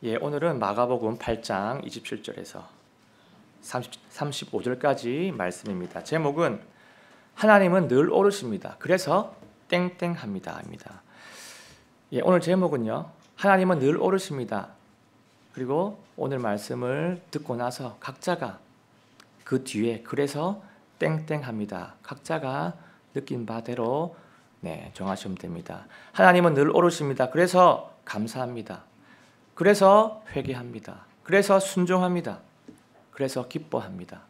오늘은 마가복음 8장 27절에서 35절까지 말씀입니다. 제목은 하나님은 늘 오르십니다. 그래서 땡땡합니다. 입니다. 오늘 제목은요. 하나님은 늘 오르십니다. 그리고 오늘 말씀을 듣고 나서 각자가 그 뒤에 그래서 땡땡합니다. 각자가 느낀 바대로 정하시면 됩니다. 하나님은 늘 오르십니다. 그래서 감사합니다. 그래서 회개합니다. 그래서 순종합니다. 그래서 기뻐합니다.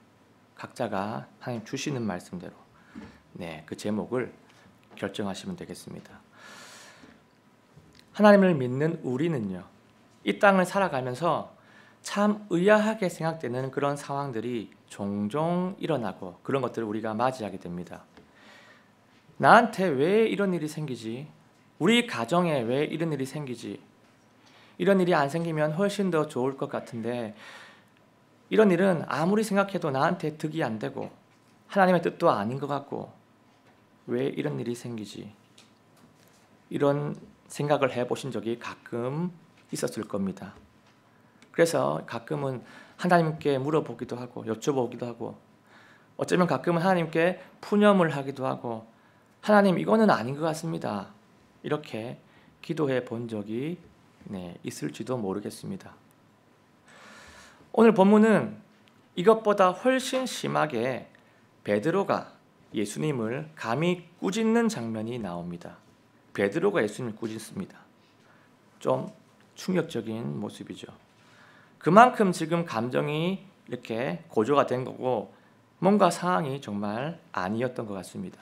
각자가 하나님 주시는 말씀대로 그 제목을 결정하시면 되겠습니다. 하나님을 믿는 우리는요. 이 땅을 살아가면서 참 의아하게 생각되는 그런 상황들이 종종 일어나고 그런 것들을 우리가 맞이하게 됩니다. 나한테 왜 이런 일이 생기지? 우리 가정에 왜 이런 일이 생기지? 이런 일이 안 생기면 훨씬 더 좋을 것 같은데 이런 일은 아무리 생각해도 나한테 득이 안 되고 하나님의 뜻도 아닌 것 같고 왜 이런 일이 생기지? 이런 생각을 해보신 적이 가끔 있었을 겁니다. 그래서 가끔은 하나님께 물어보기도 하고 여쭤보기도 하고 어쩌면 가끔은 하나님께 푸념을 하기도 하고 하나님 이거는 아닌 것 같습니다. 이렇게 기도해 본 적이 있을지도 모르겠습니다. 오늘 본문은 이것보다 훨씬 심하게 베드로가 예수님을 감히 꾸짖는 장면이 나옵니다. 베드로가 예수님을 꾸짖습니다. 좀 충격적인 모습이죠. 그만큼 지금 감정이 이렇게 고조가 된 거고 뭔가 상황이 정말 아니었던 것 같습니다.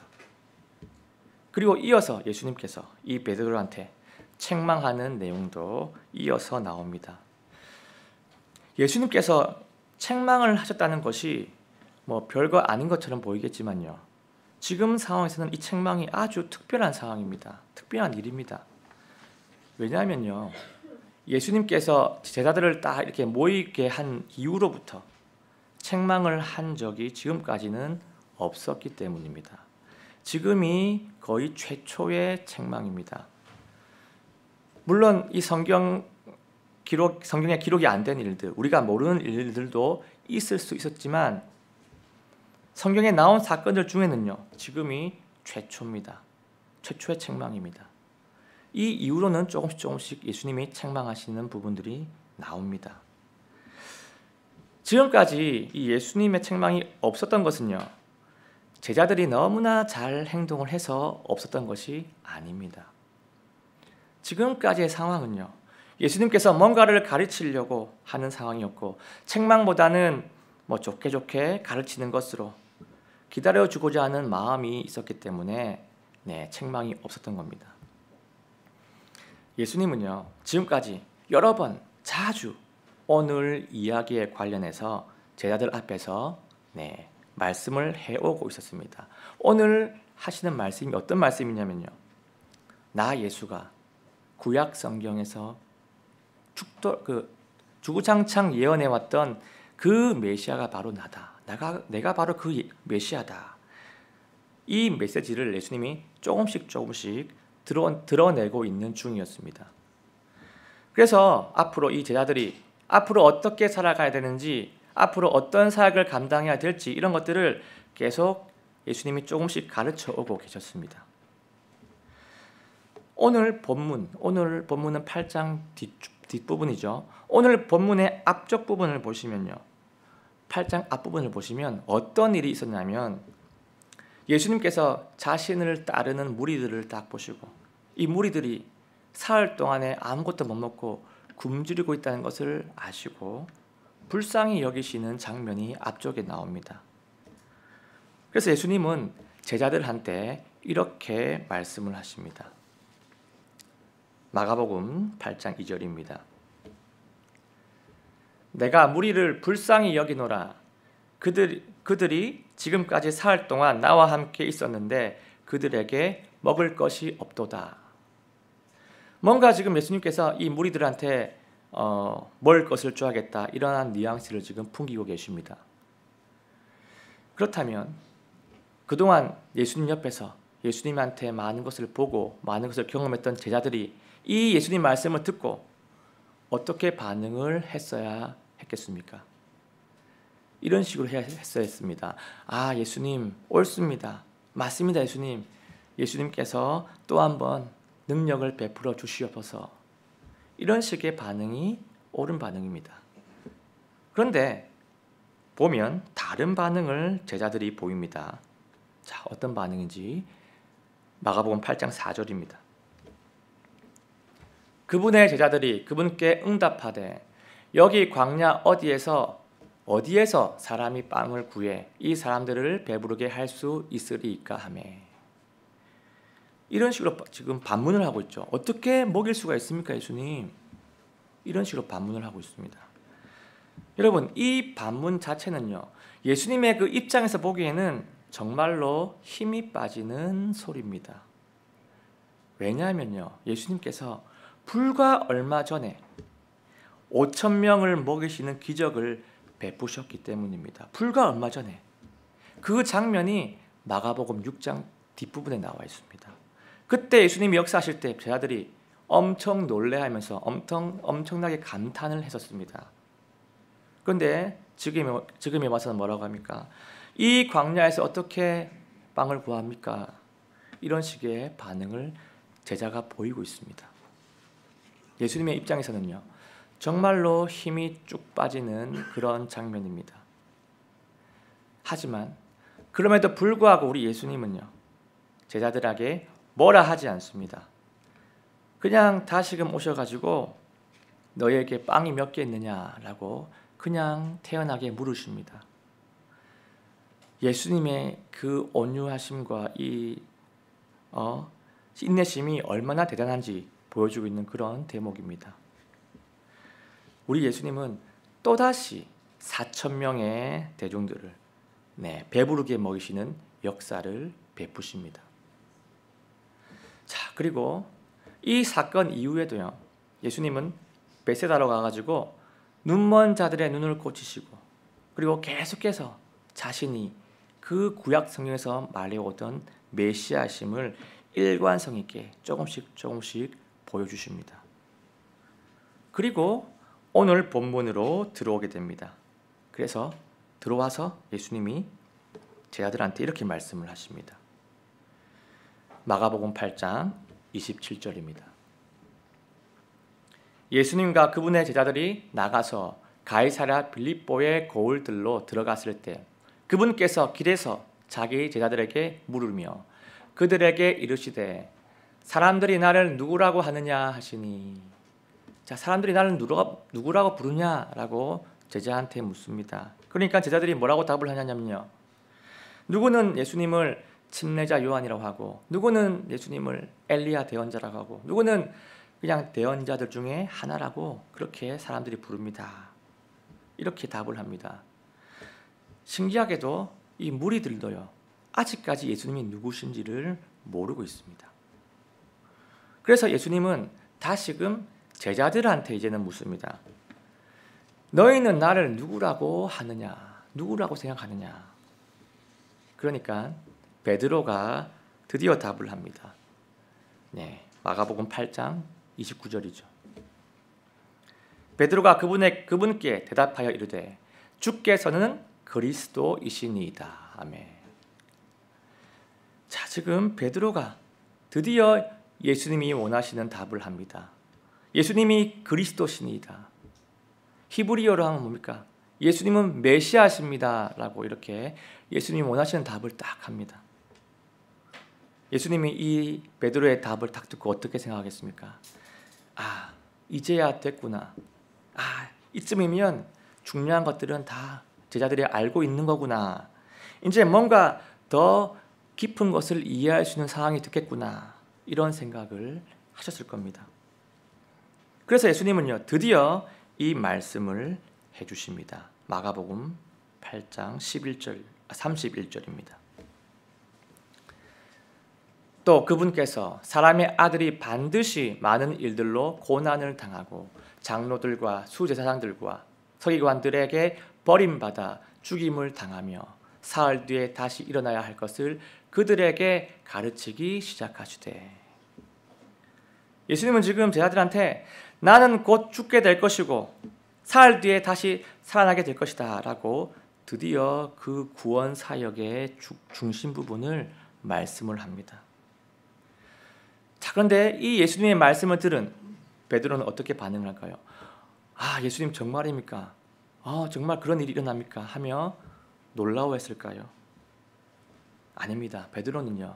그리고 이어서 예수님께서 이 베드로한테 책망하는 내용도 이어서 나옵니다. 예수님께서 책망을 하셨다는 것이 별거 아닌 것처럼 보이겠지만요. 지금 상황에서는 이 책망이 아주 특별한 상황입니다. 특별한 일입니다. 왜냐하면요. 예수님께서 제자들을 딱 이렇게 모이게 한 이후로부터 책망을 한 적이 지금까지는 없었기 때문입니다. 지금이 거의 최초의 책망입니다. 물론 이 성경에 기록이 안 된 일들, 우리가 모르는 일들도 있을 수 있었지만 성경에 나온 사건들 중에는요. 지금이 최초입니다. 최초의 책망입니다. 이 이후로는 조금씩 예수님이 책망하시는 부분들이 나옵니다. 지금까지 이 예수님의 책망이 없었던 것은요. 제자들이 너무나 잘 행동을 해서 없었던 것이 아닙니다. 지금까지의 상황은요. 예수님께서 뭔가를 가르치려고 하는 상황이었고 책망보다는 좋게 가르치는 것으로 기다려주고자 하는 마음이 있었기 때문에 책망이 없었던 겁니다. 예수님은요. 지금까지 여러 번 자주 오늘 이야기에 관련해서 제자들 앞에서 말씀을 해오고 있었습니다. 오늘 하시는 말씀이 어떤 말씀이냐면요. 나 예수가 구약 성경에서 주구장창 예언해왔던 그 메시아가 바로 나다. 내가 바로 그 메시아다. 이 메시지를 예수님이 조금씩 드러내고 있는 중이었습니다. 그래서 앞으로 이 제자들이 앞으로 어떻게 살아가야 되는지 앞으로 어떤 사역을 감당해야 될지 이런 것들을 계속 예수님이 조금씩 가르쳐 오고 계셨습니다. 오늘 본문은 8장 뒷부분이죠. 오늘 본문의 앞쪽 부분을 보시면요. 8장 앞부분을 보시면 어떤 일이 있었냐면 예수님께서 자신을 따르는 무리들을 딱 보시고 이 무리들이 사흘 동안에 아무것도 못 먹고 굶주리고 있다는 것을 아시고 불쌍히 여기시는 장면이 앞쪽에 나옵니다. 그래서 예수님은 제자들한테 이렇게 말씀을 하십니다. 마가복음 8장 2절입니다. 내가 무리를 불쌍히 여기노라. 그들이 지금까지 사흘 동안 나와 함께 있었는데 그들에게 먹을 것이 없도다. 뭔가 지금 예수님께서 이 무리들한테 먹을 것을 줘야겠다 이러한 뉘앙스를 지금 풍기고 계십니다. 그렇다면 그동안 예수님 옆에서 예수님한테 많은 것을 보고 많은 것을 경험했던 제자들이 이 예수님 말씀을 듣고 어떻게 반응을 했어야 했겠습니까? 이런 식으로 했어야 했습니다. 아, 예수님 옳습니다. 맞습니다, 예수님. 예수님께서 또 한번 능력을 베풀어 주시옵소서. 이런 식의 반응이 옳은 반응입니다. 그런데 보면 다른 반응을 제자들이 보입니다. 자, 어떤 반응인지 마가복음 8장 4절입니다. 그분의 제자들이 그분께 응답하되 여기 광야 어디에서 사람이 빵을 구해 이 사람들을 배부르게 할 수 있으리까 하며, 이런 식으로 지금 반문을 하고 있죠. 어떻게 먹일 수가 있습니까, 예수님? 이런 식으로 반문을 하고 있습니다. 여러분, 이 반문 자체는요, 예수님의 그 입장에서 보기에는 정말로 힘이 빠지는 소리입니다. 왜냐하면요, 예수님께서 불과 얼마 전에 5,000명을 먹이시는 기적을 베푸셨기 때문입니다. 불과 얼마 전에. 그 장면이 마가복음 6장 뒷부분에 나와 있습니다. 그때 예수님이 역사하실 때 제자들이 엄청 놀래하면서 엄청나게 감탄을 했었습니다. 그런데 지금에 와서는 뭐라고 합니까? 이 광야에서 어떻게 빵을 구합니까? 이런 식의 반응을 제자가 보이고 있습니다. 예수님의 입장에서는요, 정말로 힘이 쭉 빠지는 그런 장면입니다. 하지만 그럼에도 불구하고 우리 예수님은요, 제자들에게 뭐라 하지 않습니다. 그냥 다시금 오셔가지고 너희에게 빵이 몇 개 있느냐라고 그냥 태연하게 물으십니다. 예수님의 그 온유하심과 이 인내심이 얼마나 대단한지 보여주고 있는 그런 대목입니다. 우리 예수님은 또다시 4,000명의 대중들을 배부르게 먹이시는 역사를 베푸십니다. 자, 그리고 이 사건 이후에도요, 예수님은 베세다로 가가지고 눈먼 자들의 눈을 고치시고, 그리고 계속해서 자신이 그 구약 성경에서 말해오던 메시아심을 일관성 있게 조금씩 보여주십니다. 그리고 오늘 본문으로 들어오게 됩니다. 그래서 들어와서 예수님이 제자들한테 이렇게 말씀을 하십니다. 마가복음 8장 27절입니다. 예수님과 그분의 제자들이 나가서 가이사랴 빌립보의 고을들로 들어갔을 때 그분께서 길에서 자기 제자들에게 물으며 그들에게 이르시되 사람들이 나를 누구라고 하느냐 하시니, 자, 사람들이 나를 누구라고 부르냐라고 제자한테 묻습니다. 그러니까 제자들이 뭐라고 답을 하냐면요, 누구는 예수님을 침례자 요한이라고 하고, 누구는 예수님을 엘리야 대언자라고 하고, 누구는 그냥 대언자들 중에 하나라고 그렇게 사람들이 부릅니다. 이렇게 답을 합니다. 신기하게도 이 무리들도요, 아직까지 예수님이 누구신지를 모르고 있습니다. 그래서 예수님은 다시금 제자들한테 이제는 묻습니다. 너희는 나를 누구라고 하느냐? 누구라고 생각하느냐? 그러니까 베드로가 드디어 답을 합니다. 마가복음 8장 29절이죠. 베드로가 그분께 대답하여 이르되 주께서는 그리스도이시니이다. 아멘. 자, 지금 베드로가 드디어 예수님이 원하시는 답을 합니다. 예수님이 그리스도시니이다. 히브리어로 하면 뭡니까? 예수님은 메시아십니다 라고 이렇게 예수님이 원하시는 답을 딱 합니다. 예수님이 이 베드로의 답을 딱 듣고 어떻게 생각하겠습니까? 아, 이제야 됐구나. 아, 이쯤이면 중요한 것들은 다 제자들이 알고 있는 거구나. 이제 뭔가 더 깊은 것을 이해할 수 있는 상황이 됐겠구나. 이런 생각을 하셨을 겁니다. 그래서 예수님은요, 드디어 이 말씀을 해주십니다. 마가복음 8장 31절입니다. 또 그분께서 사람의 아들이 반드시 많은 일들로 고난을 당하고 장로들과 수제사장들과 서기관들에게 버림받아 죽임을 당하며 사흘 뒤에 다시 일어나야 할 것을 그들에게 가르치기 시작하시되, 예수님은 지금 제자들한테 나는 곧 죽게 될 것이고 사흘 뒤에 다시 살아나게 될 것이다 라고 드디어 그 구원 사역의 중심 부분을 말씀을 합니다. 자, 그런데 이 예수님의 말씀을 들은 베드로는 어떻게 반응을 할까요? 아, 예수님 정말입니까? 정말 그런 일이 일어납니까? 하며 놀라워했을까요? 아닙니다. 베드로는요,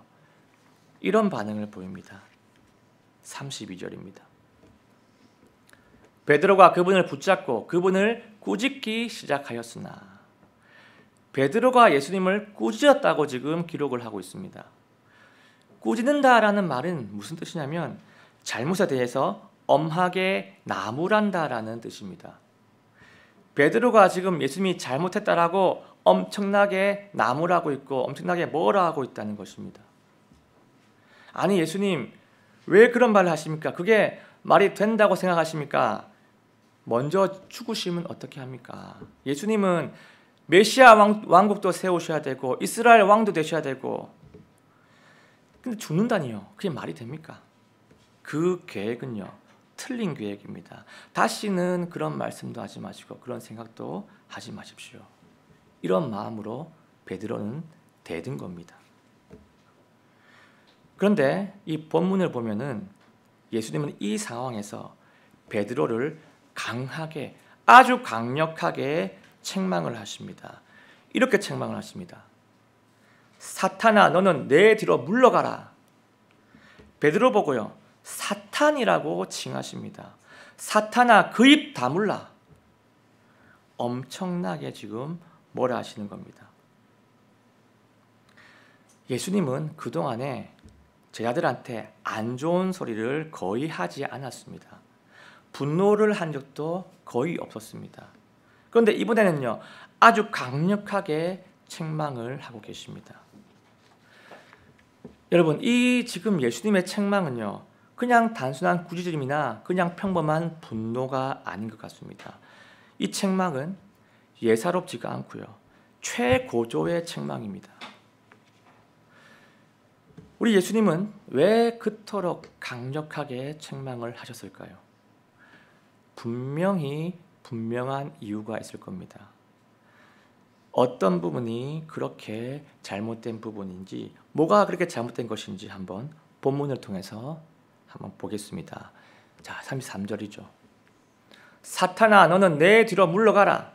이런 반응을 보입니다. 32절입니다. 베드로가 그분을 붙잡고 그분을 꾸짖기 시작하였으나, 베드로가 예수님을 꾸짖었다고 지금 기록을 하고 있습니다. 꾸짖는다라는 말은 무슨 뜻이냐면 잘못에 대해서 엄하게 나무란다라는 뜻입니다. 베드로가 지금 예수님이 잘못했다라고 엄청나게 나무라고 있고 엄청나게 뭐라 하고 있다는 것입니다. 아니, 예수님 왜 그런 말을 하십니까? 그게 말이 된다고 생각하십니까? 먼저 죽으시면 어떻게 합니까? 예수님은 메시아 왕국도 세우셔야 되고 이스라엘 왕도 되셔야 되고, 근데 죽는다니요. 그게 말이 됩니까? 그 계획은요, 틀린 계획입니다. 다시는 그런 말씀도 하지 마시고 그런 생각도 하지 마십시오. 이런 마음으로 베드로는 대든 겁니다. 그런데 이 본문을 보면은 예수님은 이 상황에서 베드로를 강하게, 아주 강력하게 책망을 하십니다. 이렇게 책망을 하십니다. 사탄아, 너는 내 뒤로 물러가라. 베드로 보고요, 사탄이라고 칭하십니다. 사탄아, 그 입 다물라. 엄청나게 지금 뭐라 하시는 겁니다. 예수님은 그동안에 제자들한테 안 좋은 소리를 거의 하지 않았습니다. 분노를 한 적도 거의 없었습니다. 그런데 이번에는요, 아주 강력하게 책망을 하고 계십니다. 여러분, 이 지금 예수님의 책망은요, 그냥 단순한 꾸짖음이나 그냥 평범한 분노가 아닌 것 같습니다. 이 책망은 예사롭지가 않고요, 최고조의 책망입니다. 우리 예수님은 왜 그토록 강력하게 책망을 하셨을까요? 분명한 이유가 있을 겁니다. 어떤 부분이 그렇게 잘못된 부분인지, 뭐가 그렇게 잘못된 것인지 한번 본문을 통해서 한번 보겠습니다. 자, 33절이죠. 사탄아, 너는 내 뒤로 물러가라.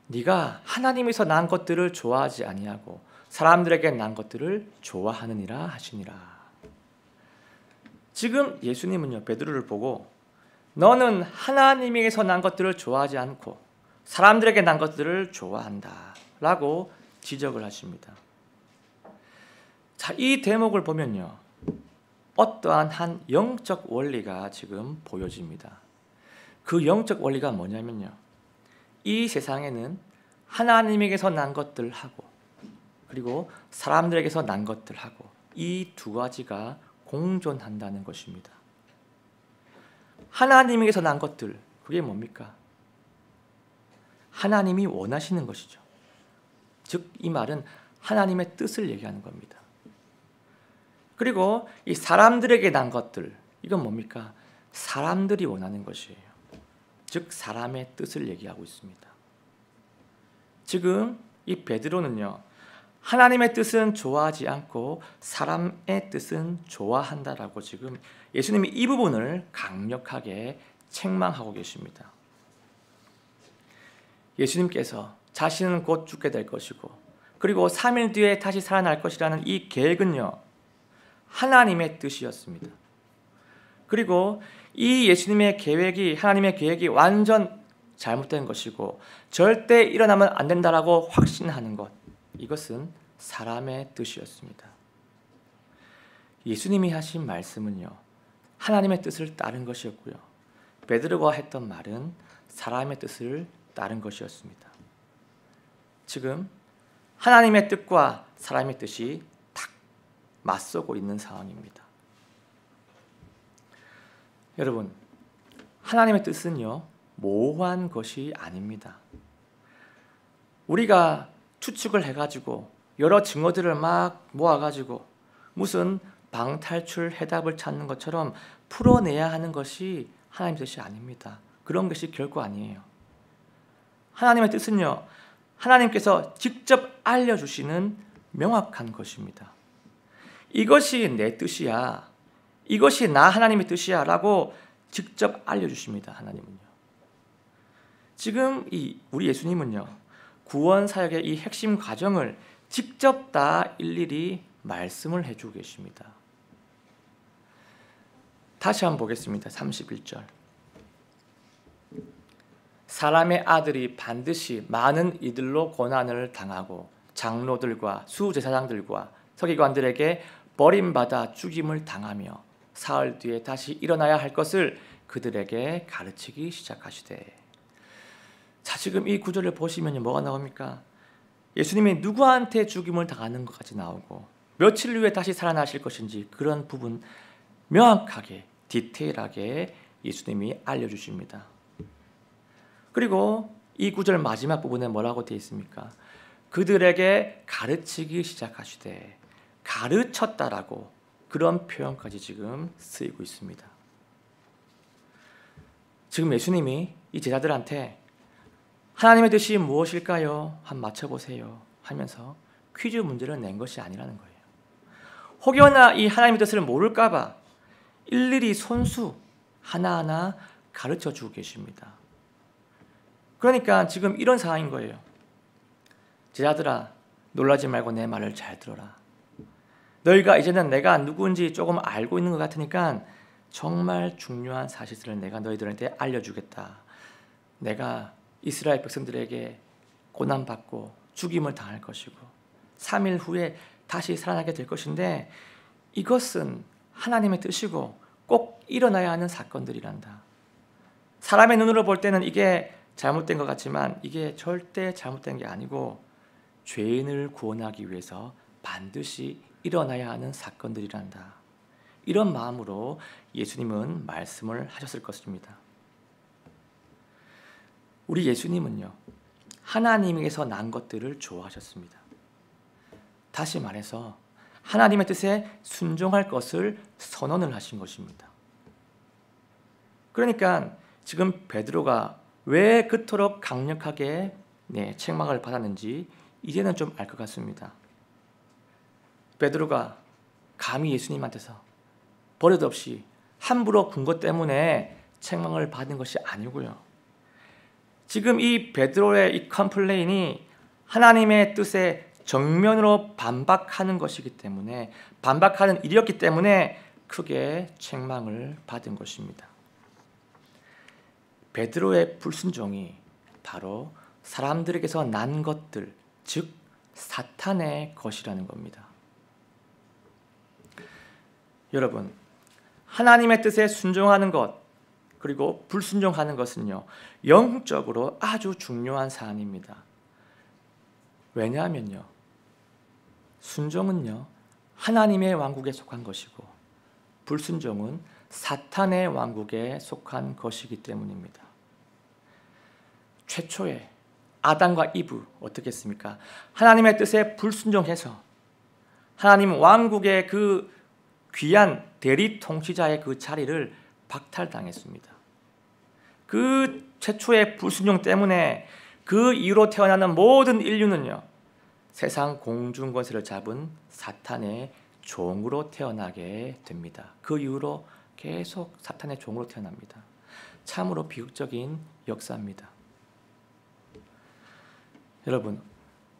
네가 하나님에서 난 것들을 좋아하지 아니하고 사람들에게 난 것들을 좋아하느니라 하시니라. 지금 예수님은요, 베드로를 보고 너는 하나님에게서 난 것들을 좋아하지 않고 사람들에게 난 것들을 좋아한다 라고 지적을 하십니다. 자, 이 대목을 보면요, 어떠한 한 영적 원리가 지금 보여집니다. 그 영적 원리가 뭐냐면요, 이 세상에는 하나님에게서 난 것들하고 그리고 사람들에게서 난 것들하고 이 두 가지가 공존한다는 것입니다. 하나님에게서 난 것들, 그게 뭡니까? 하나님이 원하시는 것이죠. 즉, 이 말은 하나님의 뜻을 얘기하는 겁니다. 그리고 이 사람들에게 난 것들, 이건 뭡니까? 사람들이 원하는 것이에요. 즉, 사람의 뜻을 얘기하고 있습니다. 지금 이 베드로는요, 하나님의 뜻은 좋아하지 않고 사람의 뜻은 좋아한다라고 지금 예수님이 이 부분을 강력하게 책망하고 계십니다. 예수님께서 자신은 곧 죽게 될 것이고 그리고 3일 뒤에 다시 살아날 것이라는 이 계획은요, 하나님의 뜻이었습니다. 그리고 이 예수님의 계획이, 하나님의 계획이 완전 잘못된 것이고 절대 일어나면 안 된다라고 확신하는 것, 이것은 사람의 뜻이었습니다. 예수님이 하신 말씀은요, 하나님의 뜻을 따른 것이었고요, 베드로가 했던 말은 사람의 뜻을 따른 것이었습니다. 지금 하나님의 뜻과 사람의 뜻이 딱 맞서고 있는 상황입니다. 여러분, 하나님의 뜻은요, 모호한 것이 아닙니다. 우리가 추측을 해가지고 여러 증거들을 막 모아가지고 무슨 방탈출 해답을 찾는 것처럼 풀어내야 하는 것이 하나님 뜻이 아닙니다. 그런 것이 결코 아니에요. 하나님의 뜻은요, 하나님께서 직접 알려주시는 명확한 것입니다. 이것이 내 뜻이야, 이것이 나 하나님의 뜻이야 라고 직접 알려주십니다. 하나님은요. 지금 우리 예수님은요, 구원 사역의 이 핵심 과정을 직접 다 일일이 말씀을 해주고 계십니다. 다시 한번 보겠습니다. 31절. 사람의 아들이 반드시 많은 이들로 고난을 당하고 장로들과 수제사장들과 서기관들에게 버림받아 죽임을 당하며 사흘 뒤에 다시 일어나야 할 것을 그들에게 가르치기 시작하시되. 자, 지금 이 구절을 보시면 뭐가 나옵니까? 예수님이 누구한테 죽임을 당하는 것까지 나오고 며칠 후에 다시 살아나실 것인지 그런 부분 명확하게 디테일하게 예수님이 알려주십니다. 그리고 이 구절 마지막 부분에 뭐라고 되어 있습니까? 그들에게 가르치기 시작하시되. 가르쳤다라고 그런 표현까지 지금 쓰이고 있습니다. 지금 예수님이 이 제자들한테 하나님의 뜻이 무엇일까요? 한번 맞춰보세요 하면서 퀴즈 문제를 낸 것이 아니라는 거예요. 혹여나 이 하나님의 뜻을 모를까 봐 일일이 손수 하나하나 가르쳐 주고 계십니다. 그러니까 지금 이런 상황인 거예요. 제자들아, 놀라지 말고 내 말을 잘 들어라. 너희가 이제는 내가 누구인지 조금 알고 있는 것 같으니까 정말 중요한 사실을 내가 너희들한테 알려주겠다. 내가 이스라엘 백성들에게 고난받고 죽임을 당할 것이고 3일 후에 다시 살아나게 될 것인데 이것은 하나님의 뜻이고 꼭 일어나야 하는 사건들이란다. 사람의 눈으로 볼 때는 이게 잘못된 것 같지만 이게 절대 잘못된 게 아니고 죄인을 구원하기 위해서 반드시 일어나야 하는 사건들이란다. 이런 마음으로 예수님은 말씀을 하셨을 것입니다. 우리 예수님은요, 하나님에게서 난 것들을 좋아하셨습니다. 다시 말해서 하나님의 뜻에 순종할 것을 선언을 하신 것입니다. 그러니까 지금 베드로가 왜 그토록 강력하게 책망을 받았는지 이제는 좀 알 것 같습니다. 베드로가 감히 예수님한테서 버릇없이 함부로 군 것 때문에 책망을 받은 것이 아니고요. 지금 이 베드로의 이 컴플레인이 하나님의 뜻에 정면으로 반박하는 것이기 때문에, 반박하는 일이었기 때문에 크게 책망을 받은 것입니다. 베드로의 불순종이 바로 사람들에게서 난 것들, 즉 사탄의 것이라는 겁니다. 여러분, 하나님의 뜻에 순종하는 것 그리고 불순종하는 것은요, 영적으로 아주 중요한 사안입니다. 왜냐하면요, 순종은요 하나님의 왕국에 속한 것이고 불순종은 사탄의 왕국에 속한 것이기 때문입니다. 최초에 아담과 이브 어떻게 했습니까? 하나님의 뜻에 불순종해서 하나님 왕국의 그 귀한 대리 통치자의 그 자리를 박탈당했습니다. 그 최초의 불순종 때문에 그 이후로 태어나는 모든 인류는요, 세상 공중 권세를 잡은 사탄의 종으로 태어나게 됩니다. 그 이후로 계속 사탄의 종으로 태어납니다. 참으로 비극적인 역사입니다. 여러분,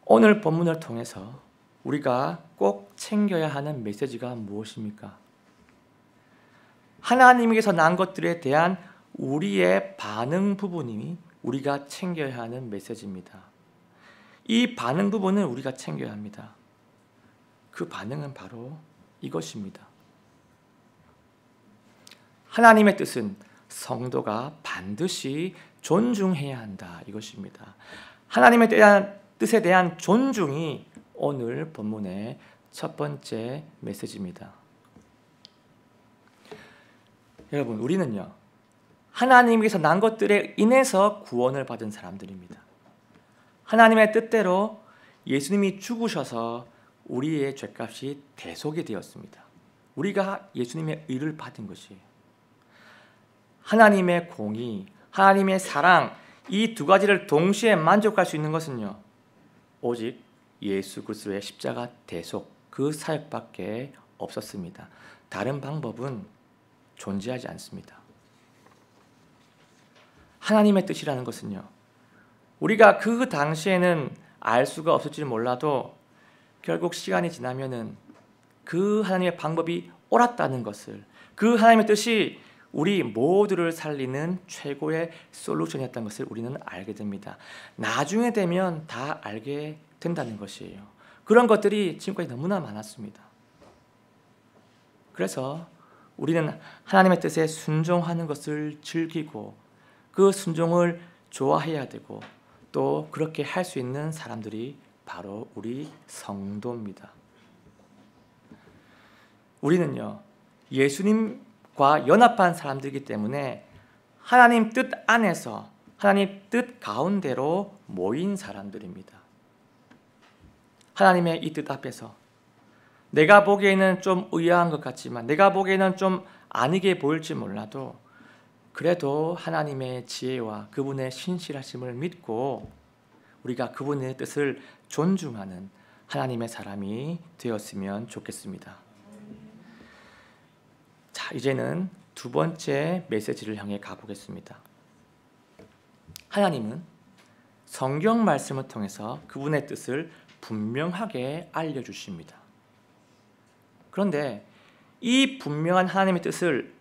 오늘 본문을 통해서 우리가 꼭 챙겨야 하는 메시지가 무엇입니까? 하나님에게서 난 것들에 대한 우리의 반응 부분이 우리가 챙겨야 하는 메시지입니다. 이 반응 부분을 우리가 챙겨야 합니다. 그 반응은 바로 이것입니다. 하나님의 뜻은 성도가 반드시 존중해야 한다. 이것입니다. 하나님의 뜻에 대한 존중이 오늘 본문의 첫 번째 메시지입니다. 여러분, 우리는요, 하나님께서 난 것들에 인해서 구원을 받은 사람들입니다. 하나님의 뜻대로 예수님이 죽으셔서 우리의 죄값이 대속이 되었습니다. 우리가 예수님의 의를 받은 것이에요. 하나님의 공의, 하나님의 사랑, 이 두 가지를 동시에 만족할 수 있는 것은요, 오직 예수 그리스도의 십자가 대속, 그 사역밖에 없었습니다. 다른 방법은 존재하지 않습니다. 하나님의 뜻이라는 것은요, 우리가 그 당시에는 알 수가 없을지 몰라도 결국 시간이 지나면은 그 하나님의 방법이 옳았다는 것을, 그 하나님의 뜻이 우리 모두를 살리는 최고의 솔루션이었다는 것을 우리는 알게 됩니다. 나중에 되면 다 알게 된다는 것이에요. 그런 것들이 지금까지 너무나 많았습니다. 그래서 우리는 하나님의 뜻에 순종하는 것을 즐기고 그 순종을 좋아해야 되고, 또 그렇게 할 수 있는 사람들이 바로 우리 성도입니다. 우리는요, 예수님과 연합한 사람들이기 때문에 하나님 뜻 안에서, 하나님 뜻 가운데로 모인 사람들입니다. 하나님의 이 뜻 앞에서 내가 보기에는 좀 의아한 것 같지만, 내가 보기에는 좀 아니게 보일지 몰라도 그래도 하나님의 지혜와 그분의 신실하심을 믿고 우리가 그분의 뜻을 존중하는 하나님의 사람이 되었으면 좋겠습니다. 자, 이제는 두 번째 메시지를 향해 가보겠습니다. 하나님은 성경 말씀을 통해서 그분의 뜻을 분명하게 알려주십니다. 그런데 이 분명한 하나님의 뜻을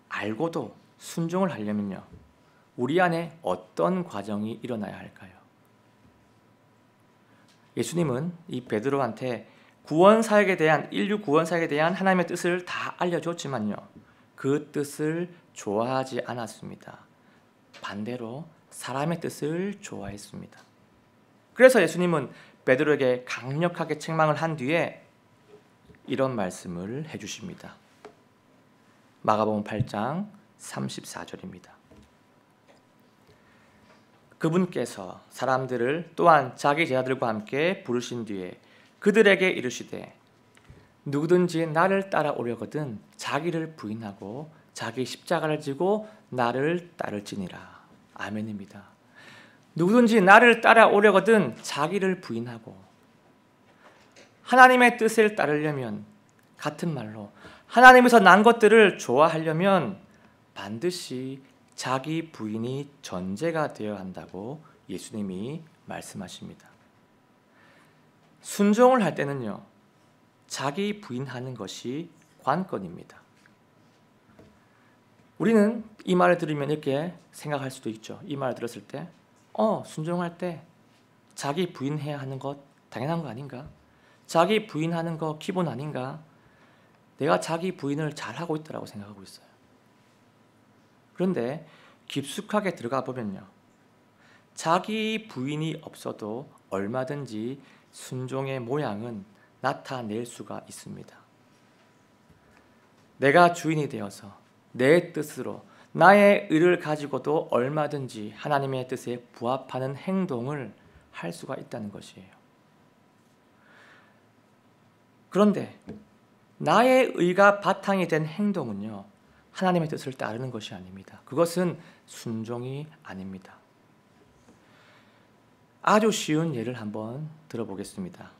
알고도 순종을 하려면요, 우리 안에 어떤 과정이 일어나야 할까요? 예수님은 이 베드로한테 구원 사역에 대한, 인류 구원 사역에 대한 하나님의 뜻을 다 알려줬지만요, 그 뜻을 좋아하지 않았습니다. 반대로 사람의 뜻을 좋아했습니다. 그래서 예수님은 베드로에게 강력하게 책망을 한 뒤에 이런 말씀을 해주십니다. 마가복음 8장 34절입니다. 그분께서 사람들을 또한 자기 제자들과 함께 부르신 뒤에 그들에게 이르시되 누구든지 나를 따라오려거든 자기를 부인하고 자기 십자가를 지고 나를 따를지니라. 아멘입니다. 누구든지 나를 따라오려거든 자기를 부인하고, 하나님의 뜻을 따르려면, 같은 말로 하나님에서 난 것들을 좋아하려면 반드시 자기 부인이 전제가 되어야 한다고 예수님이 말씀하십니다. 순종을 할 때는요, 자기 부인하는 것이 관건입니다. 우리는 이 말을 들으면 이렇게 생각할 수도 있죠. 이 말을 들었을 때 순종할 때 자기 부인해야 하는 것 당연한 거 아닌가? 자기 부인하는 거 기본 아닌가? 내가 자기 부인을 잘하고 있다고 생각하고 있어요. 그런데 깊숙하게 들어가 보면요, 자기 부인이 없어도 얼마든지 순종의 모양은 나타낼 수가 있습니다. 내가 주인이 되어서 내 뜻으로 나의 의를 가지고도 얼마든지 하나님의 뜻에 부합하는 행동을 할 수가 있다는 것이에요. 그런데 나의 의가 바탕이 된 행동은요, 하나님의 뜻을 따르는 것이 아닙니다. 그것은 순종이 아닙니다. 아주 쉬운 예를 한번 들어보겠습니다.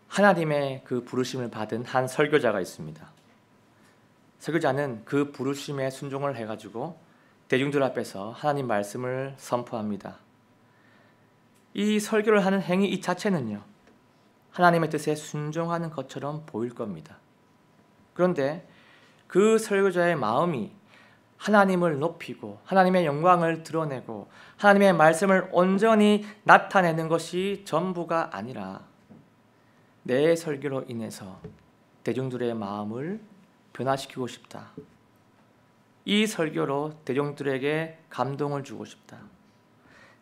하나님의 그 부르심을 받은 한 설교자가 있습니다. 설교자는 그 부르심에 순종을 해가지고 대중들 앞에서 하나님 말씀을 선포합니다. 이 설교를 하는 행위 이 자체는요, 하나님의 뜻에 순종하는 것처럼 보일 겁니다. 그런데 그 설교자의 마음이 하나님을 높이고 하나님의 영광을 드러내고 하나님의 말씀을 온전히 나타내는 것이 전부가 아니라 내 설교로 인해서 대중들의 마음을 변화시키고 싶다. 이 설교로 대중들에게 감동을 주고 싶다.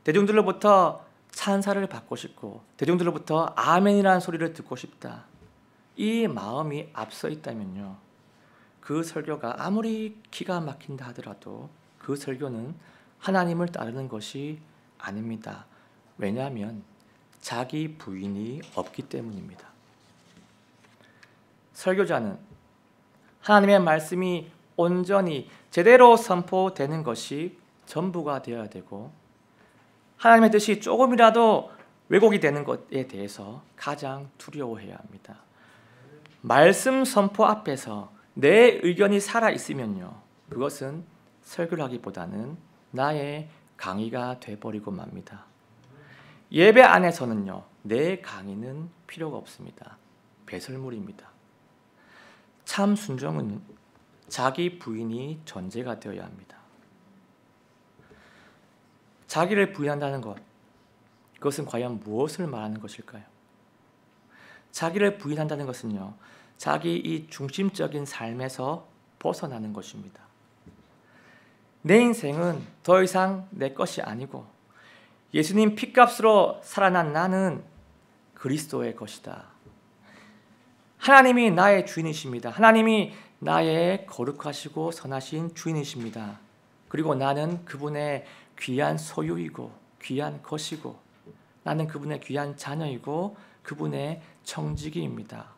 대중들로부터 찬사를 받고 싶고 대중들로부터 아멘이라는 소리를 듣고 싶다. 이 마음이 앞서 있다면요, 그 설교가 아무리 기가 막힌다 하더라도 그 설교는 하나님을 따르는 것이 아닙니다. 왜냐하면 자기 부인이 없기 때문입니다. 설교자는 하나님의 말씀이 온전히 제대로 선포되는 것이 전부가 되어야 되고, 하나님의 뜻이 조금이라도 왜곡이 되는 것에 대해서 가장 두려워해야 합니다. 말씀 선포 앞에서 내 의견이 살아있으면요, 그것은 설교를 하기보다는 나의 강의가 돼버리고 맙니다. 예배 안에서는요, 내 강의는 필요가 없습니다. 배설물입니다. 참 순종은 자기 부인이 전제가 되어야 합니다. 자기를 부인한다는 것, 그것은 과연 무엇을 말하는 것일까요? 자기를 부인한다는 것은요, 자기 이 중심적인 삶에서 벗어나는 것입니다. 내 인생은 더 이상 내 것이 아니고 예수님 피값으로 살아난 나는 그리스도의 것이다. 하나님이 나의 주인이십니다. 하나님이 나의 거룩하시고 선하신 주인이십니다. 그리고 나는 그분의 귀한 소유이고 귀한 것이고, 나는 그분의 귀한 자녀이고 그분의 청지기입니다.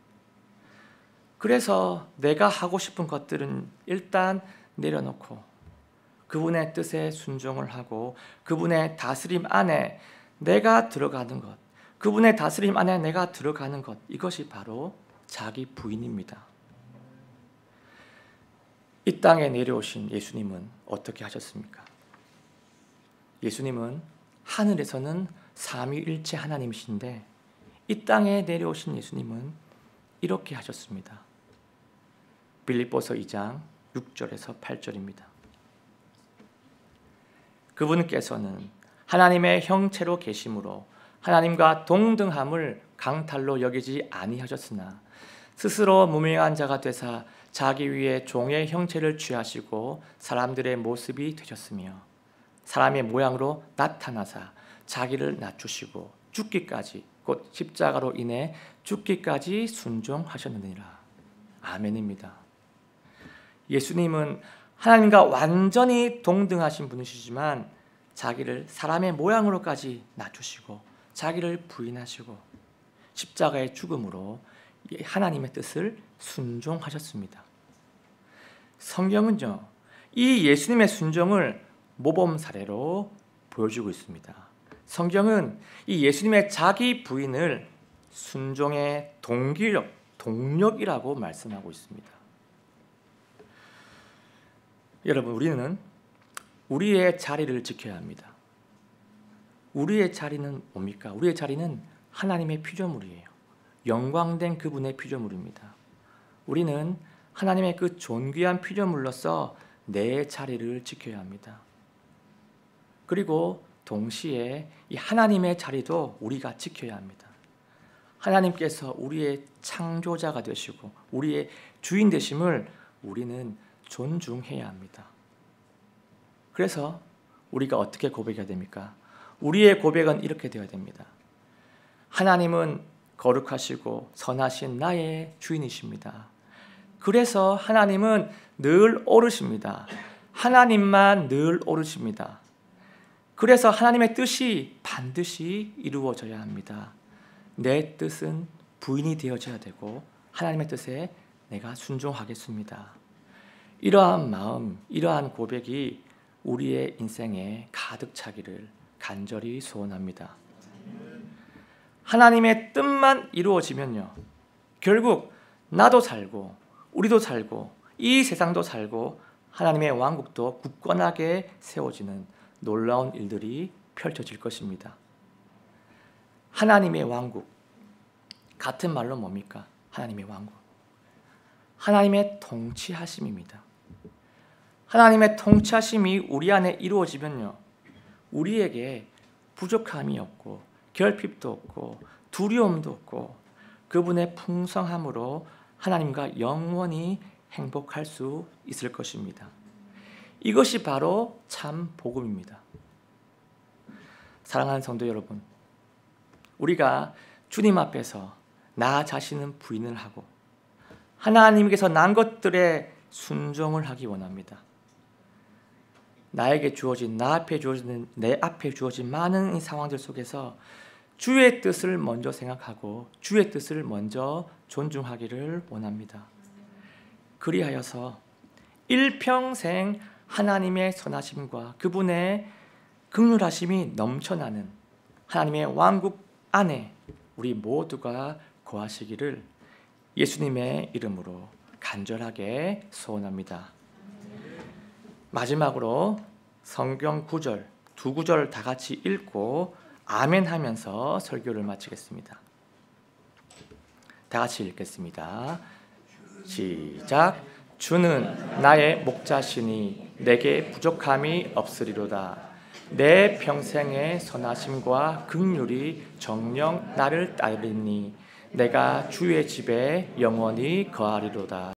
그래서 내가 하고 싶은 것들은 일단 내려놓고 그분의 뜻에 순종을 하고, 그분의 다스림 안에 내가 들어가는 것, 그분의 다스림 안에 내가 들어가는 것, 이것이 바로 자기 부인입니다. 이 땅에 내려오신 예수님은 어떻게 하셨습니까? 예수님은 하늘에서는 삼위일체 하나님이신데, 이 땅에 내려오신 예수님은 이렇게 하셨습니다. 빌립보서 2장 6절에서 8절입니다. 그분께서는 하나님의 형체로 계심으로 하나님과 동등함을 강탈로 여기지 아니하셨으나 스스로 무명한 자가 되사 자기 위에 종의 형체를 취하시고 사람들의 모습이 되셨으며 사람의 모양으로 나타나사 자기를 낮추시고 죽기까지, 곧 십자가로 인해 죽기까지 순종하셨느니라. 아멘입니다. 예수님은 하나님과 완전히 동등하신 분이시지만 자기를 사람의 모양으로까지 낮추시고 자기를 부인하시고 십자가의 죽음으로 하나님의 뜻을 순종하셨습니다. 성경은요, 이 예수님의 순종을 모범 사례로 보여주고 있습니다. 성경은 이 예수님의 자기 부인을 순종의 동력이라고 말씀하고 있습니다. 여러분, 우리는 우리의 자리를 지켜야 합니다. 우리의 자리는 뭡니까? 우리의 자리는 하나님의 피조물이에요. 영광된 그분의 피조물입니다. 우리는 하나님의 그 존귀한 피조물로서 내 자리를 지켜야 합니다. 그리고 동시에 이 하나님의 자리도 우리가 지켜야 합니다. 하나님께서 우리의 창조자가 되시고 우리의 주인 되심을 우리는 존중해야 합니다. 그래서 우리가 어떻게 고백해야 됩니까? 우리의 고백은 이렇게 되어야 됩니다. 하나님은 거룩하시고 선하신 나의 주인이십니다. 그래서 하나님은 늘 옳으십니다. 하나님만 늘 옳으십니다. 그래서 하나님의 뜻이 반드시 이루어져야 합니다. 내 뜻은 부인이 되어져야 되고 하나님의 뜻에 내가 순종하겠습니다. 이러한 마음, 이러한 고백이 우리의 인생에 가득 차기를 간절히 소원합니다. 하나님의 뜻만 이루어지면요, 결국 나도 살고 우리도 살고 이 세상도 살고 하나님의 왕국도 굳건하게 세워지는 놀라운 일들이 펼쳐질 것입니다. 하나님의 왕국, 같은 말로 뭡니까? 하나님의 왕국, 하나님의 통치하심입니다. 하나님의 통치하심이 우리 안에 이루어지면요, 우리에게 부족함이 없고 결핍도 없고 두려움도 없고 그분의 풍성함으로 하나님과 영원히 행복할 수 있을 것입니다. 이것이 바로 참 복음입니다. 사랑하는 성도 여러분, 우리가 주님 앞에서 나 자신은 부인을 하고 하나님께서 난 것들에 순종을 하기 원합니다. 나에게 주어진, 내 앞에 주어진 많은 이 상황들 속에서 주의 뜻을 먼저 생각하고 주의 뜻을 먼저 존중하기를 원합니다. 그리하여서 일평생 하나님의 선하심과 그분의 긍휼하심이 넘쳐나는 하나님의 왕국 안에 우리 모두가 거하시기를 예수님의 이름으로 간절하게 소원합니다. 마지막으로 성경 구절, 두 구절 다 같이 읽고 아멘 하면서 설교를 마치겠습니다. 다 같이 읽겠습니다. 시작. 주는 나의 목자시니 내게 부족함이 없으리로다. 내 평생의 선하심과 긍휼이 정녕 나를 따르니 내가 주의 집에 영원히 거하리로다.